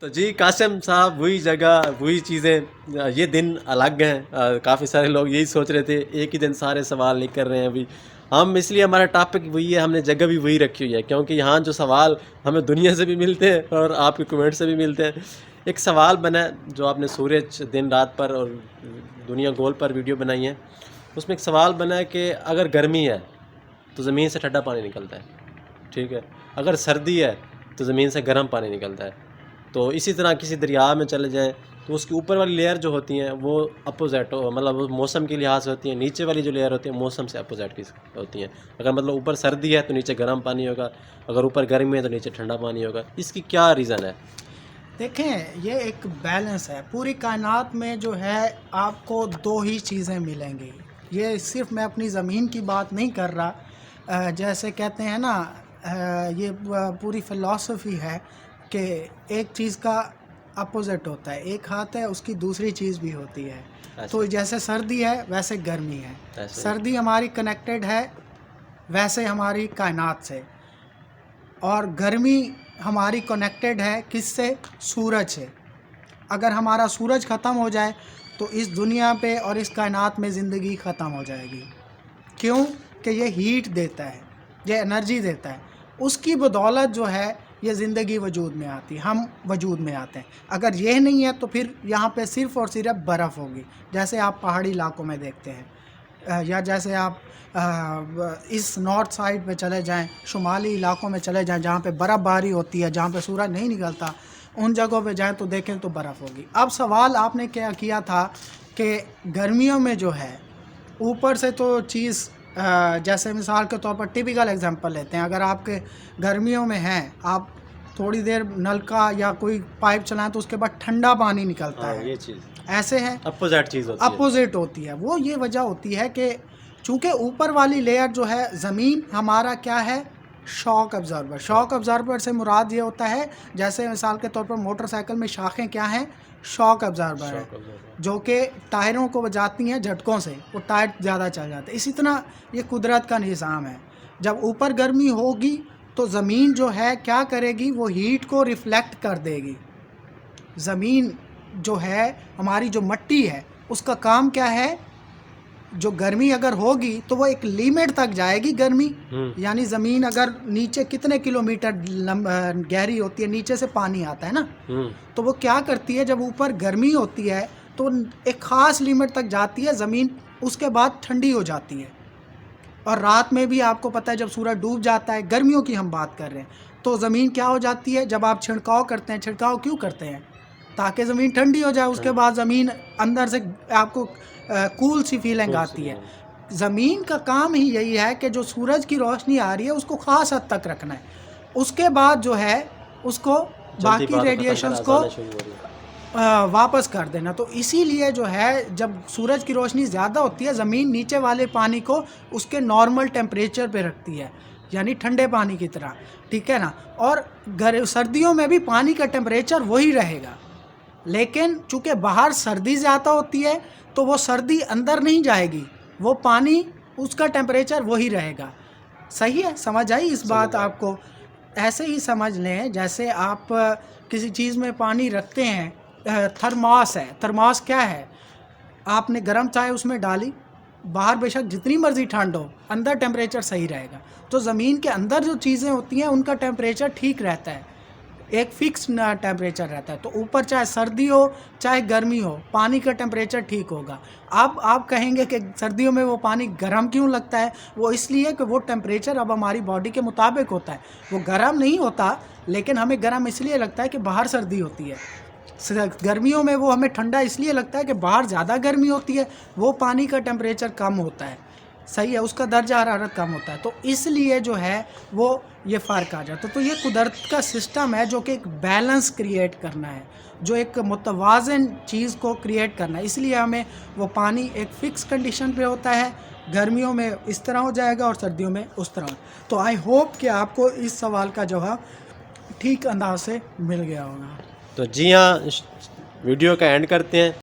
तो जी कासिम साहब, वही जगह वही चीज़ें, ये दिन अलग हैं। काफ़ी सारे लोग यही सोच रहे थे, एक ही दिन सारे सवाल नहीं कर रहे हैं अभी हम, इसलिए हमारा टॉपिक वही है, हमने जगह भी वही रखी हुई है, क्योंकि यहाँ जो सवाल हमें दुनिया से भी मिलते हैं और आपके कमेंट से भी मिलते हैं। एक सवाल बना है जो आपने सूरज दिन रात पर और दुनिया गोल पर वीडियो बनाई है, उसमें एक सवाल बना है कि अगर गर्मी है तो ज़मीन से ठंडा पानी निकलता है, ठीक है, अगर सर्दी है तो ज़मीन से गर्म पानी निकलता है। तो इसी तरह किसी दरिया में चले जाएं तो उसकी ऊपर वाली लेयर जो होती हैं वो अपोजिट मतलब मौसम के लिहाज से होती हैं, नीचे वाली जो लेयर होती है मौसम से अपोजिट की होती हैं। अगर मतलब ऊपर सर्दी है तो नीचे गर्म पानी होगा, अगर ऊपर गर्मी है तो नीचे ठंडा पानी होगा। इसकी क्या रीज़न है? देखें, ये एक बैलेंस है। पूरी कायनात में जो है आपको दो ही चीज़ें मिलेंगी। ये सिर्फ मैं अपनी ज़मीन की बात नहीं कर रहा। जैसे कहते हैं ना, ये पूरी फ़िलॉसफी है कि एक चीज़ का अपोज़िट होता है, एक हाथ है उसकी दूसरी चीज़ भी होती है। तो जैसे सर्दी है वैसे गर्मी है। सर्दी हमारी कनेक्टेड है वैसे हमारी कायनात से, और गर्मी हमारी कनेक्टेड है किससे? सूरज से। अगर हमारा सूरज ख़त्म हो जाए तो इस दुनिया पे और इस कायनात में ज़िंदगी ख़त्म हो जाएगी। क्यों? कि ये हीट देता है, ये एनर्जी देता है, उसकी बदौलत जो है ये ज़िंदगी वजूद में आती है, हम वजूद में आते हैं। अगर ये नहीं है तो फिर यहाँ पे सिर्फ़ और सिर्फ बर्फ़ होगी, जैसे आप पहाड़ी इलाकों में देखते हैं, या जैसे आप इस नॉर्थ साइड पे चले जाएं, शुमाली इलाकों में चले जाएं जहाँ पे बर्फ़बारी होती है, जहाँ पे सूरज नहीं निकलता, उन जगहों पे जाएं तो देखें तो बर्फ़ होगी। अब सवाल आपने क्या किया था कि गर्मियों में जो है ऊपर से तो चीज़, जैसे मिसाल के तौर पर टिपिकल एग्जांपल लेते हैं, अगर आपके गर्मियों में हैं, आप थोड़ी देर नल का या कोई पाइप चलाएं तो उसके बाद ठंडा पानी निकलता है। ये चीज़ ऐसे है, अपोजिट चीज़ होती है। अपोजिट होती है। वो ये वजह होती है कि चूँकि ऊपर वाली लेयर जो है ज़मीन हमारा क्या है? Shock absorber. शॉक अब्ज़ॉर्बर से मुराद ये होता है, जैसे मिसाल के तौर पर मोटरसाइकिल में शाखें क्या हैं? शॉक अब्ज़ॉर्बर है, जो कि टायरों को बजाती हैं झटकों से, वो टायर ज़्यादा चल जाते हैं। इसी तरह ये कुदरत का निज़ाम है। जब ऊपर गर्मी होगी तो ज़मीन जो है क्या करेगी? वो हीट को रिफ़्लेक्ट कर देगी। ज़मीन जो है हमारी, जो मिट्टी है, उसका काम क्या है? जो गर्मी अगर होगी तो वो एक लिमिट तक जाएगी गर्मी, यानी ज़मीन अगर नीचे कितने किलोमीटर गहरी होती है, नीचे से पानी आता है ना, तो वो क्या करती है, जब ऊपर गर्मी होती है तो एक ख़ास लिमिट तक जाती है ज़मीन, उसके बाद ठंडी हो जाती है। और रात में भी आपको पता है जब सूरज डूब जाता है, गर्मियों की हम बात कर रहे हैं, तो ज़मीन क्या हो जाती है? जब आप छिड़काव करते हैं, छिड़काव क्यों करते हैं? ताकि ज़मीन ठंडी हो जाए, उसके बाद ज़मीन अंदर से आपको कूल सी फीलिंग आती है। ज़मीन का काम ही यही है कि जो सूरज की रोशनी आ रही है उसको ख़ास हद तक रखना है, उसके बाद जो है उसको बाकी रेडिएशंस को वापस कर देना। तो इसीलिए जो है जब सूरज की रोशनी ज़्यादा होती है, ज़मीन नीचे वाले पानी को उसके नॉर्मल टेम्परेचर पे रखती है, यानी ठंडे पानी की तरह, ठीक है ना। और सर्दियों में भी पानी का टेम्परेचर वही रहेगा, लेकिन चूँकि बाहर सर्दी ज़्यादा होती है तो वो सर्दी अंदर नहीं जाएगी, वो पानी उसका टेम्परेचर वही रहेगा। सही है, समझ आई इस बात आपको? ऐसे ही समझ लें जैसे आप किसी चीज़ में पानी रखते हैं, थर्मास है, थर्मास क्या है? आपने गर्म चाय उसमें डाली, बाहर बेशक जितनी मर्ज़ी ठंड हो, अंदर टेम्परेचर सही रहेगा। तो ज़मीन के अंदर जो चीज़ें होती हैं उनका टेम्परेचर ठीक रहता है, एक फ़िक्स टेम्परेचर रहता है। तो ऊपर चाहे सर्दी हो चाहे गर्मी हो, पानी का टेम्परेचर ठीक होगा। अब आप कहेंगे कि सर्दियों में वो पानी गर्म क्यों लगता है? वो इसलिए कि वो टेम्परेचर अब हमारी बॉडी के मुताबिक होता है, वो गर्म नहीं होता, लेकिन हमें गर्म इसलिए लगता है कि बाहर सर्दी होती है। गर्मियों में वो हमें ठंडा इसलिए लगता है कि बाहर ज़्यादा गर्मी होती है, वो पानी का टेम्परेचर कम होता है, सही है, उसका दर्जा हरारत कम होता है, तो इसलिए जो है वो ये फ़र्क आ जाता है। तो ये कुदरत का सिस्टम है जो कि एक बैलेंस क्रिएट करना है, जो एक मुतवाज़न चीज़ को क्रिएट करना है। इसलिए हमें वो पानी एक फ़िक्स कंडीशन पे होता है, गर्मियों में इस तरह हो जाएगा और सर्दियों में उस तरह। तो आई होप कि आपको इस सवाल का जवाब ठीक अंदाज से मिल गया होगा। तो जी हाँ, वीडियो का एंड करते हैं।